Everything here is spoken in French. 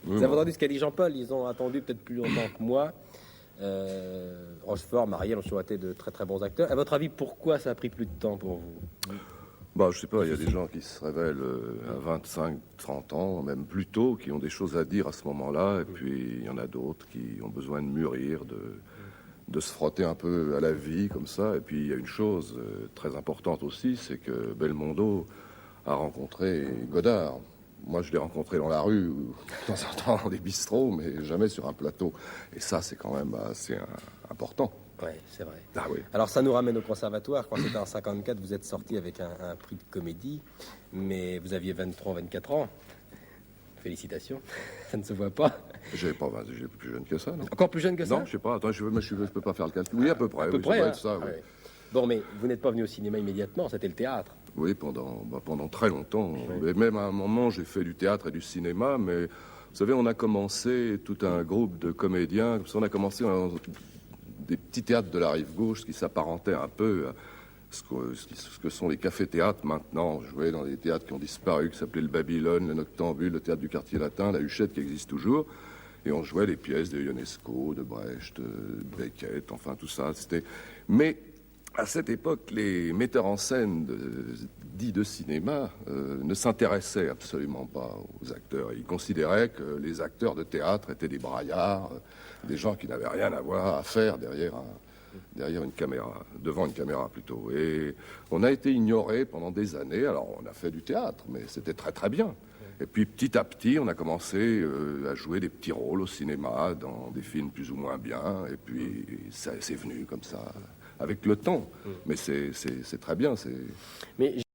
Vous avez entendu ce qu'a dit Jean-Paul, ils ont attendu peut-être plus longtemps que moi. Rochefort, Marielle ont toujours été de très très bons acteurs. À votre avis, pourquoi ça a pris plus de temps pour vous? Bah, je sais pas, il y a des gens qui se révèlent à 25, 30 ans, même plus tôt, qui ont des choses à dire à ce moment-là, et puis il y en a d'autres qui ont besoin de mûrir, de se frotter un peu à la vie, comme ça. Et puis il y a une chose très importante aussi, c'est que Belmondo a rencontré Godard. Moi, je l'ai rencontré dans la rue, ou de temps en temps dans des bistrots, mais jamais sur un plateau. Et ça, c'est quand même assez important. Oui, c'est vrai. Ah oui. Alors ça nous ramène au conservatoire. Quand c'était en 54, vous êtes sorti avec un prix de comédie, mais vous aviez 23, 24 ans. Félicitations, ça ne se voit pas. J'ai plus jeune que ça, non? Encore plus jeune que ça? Non, je sais pas. Attends, je peux pas faire le calcul. Oui, à peu près. À peu Oui, près, ça doit hein. être ça, Ah oui. ouais. Bon, mais vous n'êtes pas venu au cinéma immédiatement, c'était le théâtre. Oui, pendant très longtemps. Et même à un moment, j'ai fait du théâtre et du cinéma, mais vous savez, on a commencé tout un groupe de comédiens. Comme ça, on a commencé dans des petits théâtres de la rive gauche, ce qui s'apparentait un peu à ce que sont les cafés-théâtres maintenant. On jouait dans des théâtres qui ont disparu, qui s'appelaient le Babylone, le Noctambule, le théâtre du quartier latin, la Huchette qui existe toujours. Et on jouait les pièces de Ionesco, de Brecht, de Beckett, enfin tout ça. Mais à cette époque, les metteurs en scène dits de cinéma ne s'intéressaient absolument pas aux acteurs. Ils considéraient que les acteurs de théâtre étaient des braillards, des gens qui n'avaient rien à voir à faire derrière une caméra, devant une caméra plutôt. Et on a été ignorés pendant des années. Alors on a fait du théâtre, mais c'était très très bien. Et puis petit à petit, on a commencé à jouer des petits rôles au cinéma, dans des films plus ou moins bien. Et puis ça c'est venu comme ça, avec le temps. Mais c'est très bien. Mais